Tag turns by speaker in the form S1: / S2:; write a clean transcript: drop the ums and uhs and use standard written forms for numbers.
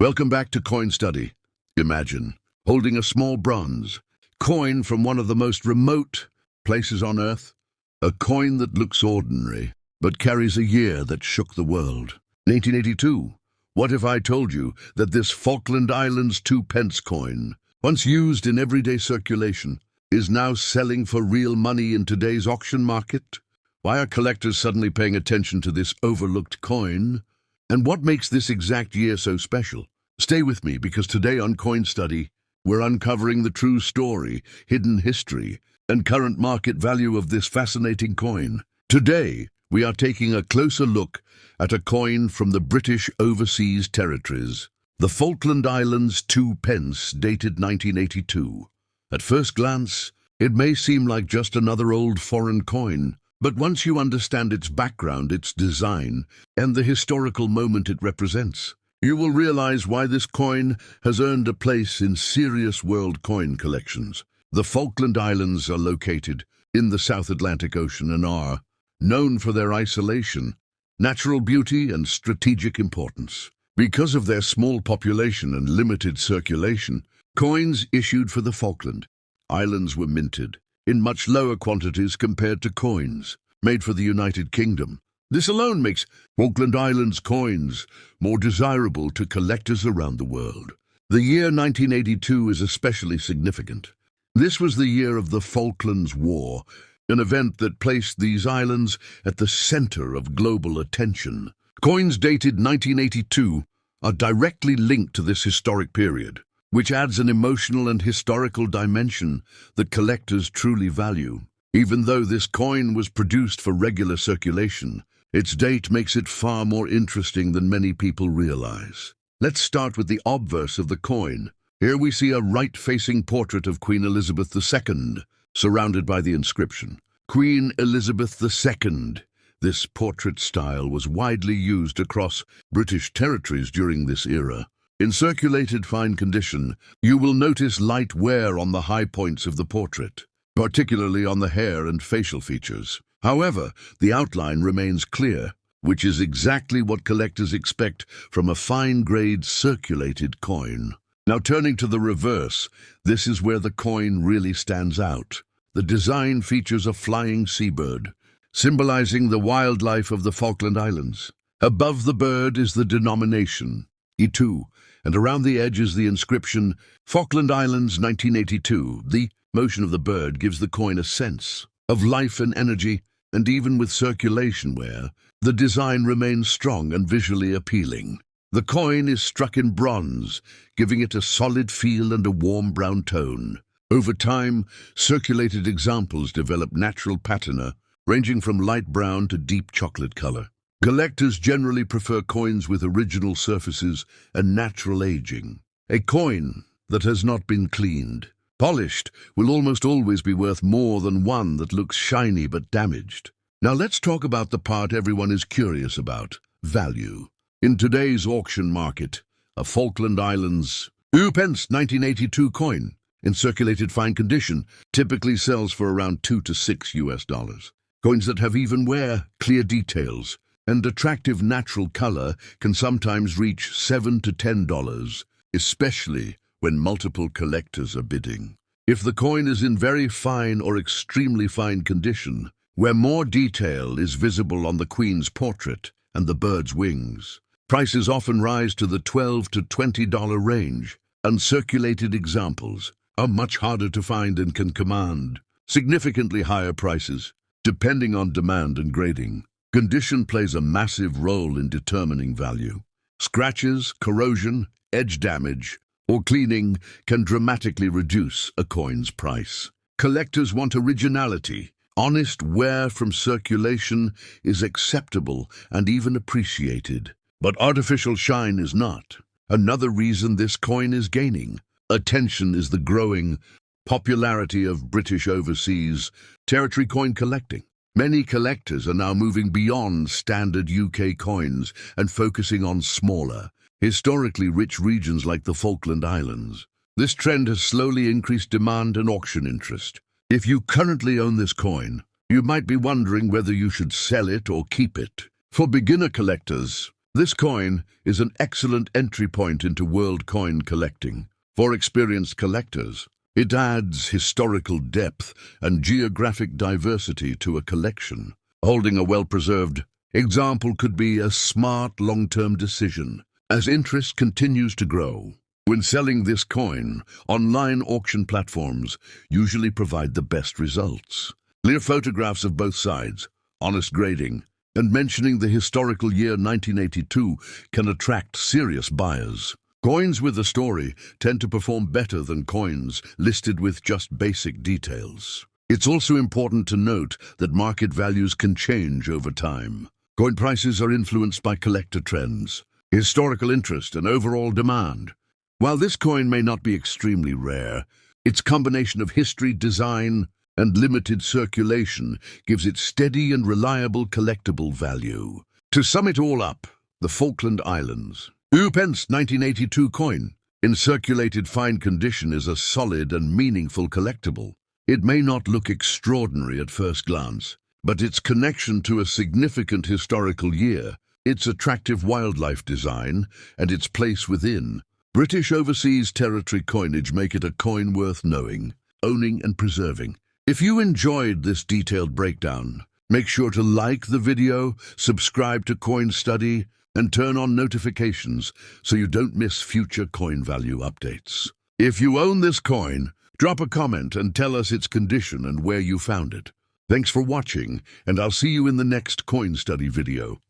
S1: Welcome back to Coin Study. Imagine holding a small bronze coin from one of the most remote places on Earth, a coin that looks ordinary but carries a year that shook the world. 1882. What if I told you that this Falkland Islands 2 pence coin, once used in everyday circulation, is now selling for real money in today's auction market? Why are collectors suddenly paying attention to this overlooked coin? And what makes this exact year so special? Stay with me, because today on Coin Study, we're uncovering the true story, hidden history, and current market value of this fascinating coin. Today, we are taking a closer look at a coin from the British Overseas Territories, the Falkland Islands 2 pence, dated 1982. At first glance, it may seem like just another old foreign coin, but once you understand its background, its design, and the historical moment it represents, you will realize why this coin has earned a place in serious world coin collections. The Falkland Islands are located in the South Atlantic Ocean and are known for their isolation, natural beauty, and strategic importance. Because of their small population and limited circulation, coins issued for the Falkland Islands were minted in much lower quantities compared to coins made for the United Kingdom. This alone makes Falkland Islands coins more desirable to collectors around the world. The year 1982 is especially significant. This was the year of the Falklands War, an event that placed these islands at the center of global attention. Coins dated 1982 are directly linked to this historic period, which adds an emotional and historical dimension that collectors truly value. Even though this coin was produced for regular circulation, its date makes it far more interesting than many people realize. Let's start with the obverse of the coin. Here we see a right-facing portrait of Queen Elizabeth II, surrounded by the inscription, Queen Elizabeth II. This portrait style was widely used across British territories during this era. In circulated fine condition, you will notice light wear on the high points of the portrait, particularly on the hair and facial features. However, the outline remains clear, which is exactly what collectors expect from a fine-grade circulated coin. Now, turning to the reverse, this is where the coin really stands out. The design features a flying seabird, symbolizing the wildlife of the Falkland Islands. Above the bird is the denomination, E2, and around the edge is the inscription, Falkland Islands 1982. The motion of the bird gives the coin a sense of life and energy, and even with circulation wear, the design remains strong and visually appealing. The coin is struck in bronze, giving it a solid feel and a warm brown tone. Over time, circulated examples develop natural patina, ranging from light brown to deep chocolate color. Collectors generally prefer coins with original surfaces and natural aging. A coin that has not been cleaned, polished, will almost always be worth more than one that looks shiny but damaged. Now let's talk about the part everyone is curious about, value. In today's auction market, a Falkland Islands 2 pence 1982 coin in circulated fine condition typically sells for around $2 to $6. Coins that have even wear, clear details, and attractive natural color can sometimes reach $7 to $10, especially when multiple collectors are bidding. If the coin is in very fine or extremely fine condition, where more detail is visible on the Queen's portrait and the bird's wings, prices often rise to the $12 to $20 range. Uncirculated examples are much harder to find and can command significantly higher prices, depending on demand and grading. Condition plays a massive role in determining value. Scratches, corrosion, edge damage, or cleaning can dramatically reduce a coin's price. Collectors want originality. Honest wear from circulation is acceptable and even appreciated, but artificial shine is not. Another reason this coin is gaining attention is the growing popularity of British overseas territory coin collecting. Many collectors are now moving beyond standard UK coins and focusing on smaller, historically rich regions like the Falkland Islands. This trend has slowly increased demand and auction interest. If you currently own this coin, you might be wondering whether you should sell it or keep it. For beginner collectors, This coin is an excellent entry point into world coin collecting. For experienced collectors, it adds historical depth and geographic diversity to a collection. Holding a well-preserved example could be a smart long-term decision as interest continues to grow. When selling this coin, online auction platforms usually provide the best results. Clear photographs of both sides, honest grading, and mentioning the historical year 1982 can attract serious buyers. Coins with a story tend to perform better than coins listed with just basic details. It's also important to note that market values can change over time. Coin prices are influenced by collector trends, historical interest, and overall demand. While this coin may not be extremely rare, its combination of history, design, and limited circulation gives it steady and reliable collectible value. To sum it all up, the Falkland Islands. Pence 1982 coin, in circulated fine condition, is a solid and meaningful collectible. It may not look extraordinary at first glance, but its connection to a significant historical year, its attractive wildlife design, and its place within British overseas territory coinage make it a coin worth knowing, owning, and preserving. If you enjoyed this detailed breakdown, make sure to like the video, subscribe to Coin Study, and turn on notifications so you don't miss future coin value updates. If you own this coin, drop a comment and tell us its condition and where you found it. Thanks for watching, and I'll see you in the next Coin Study video.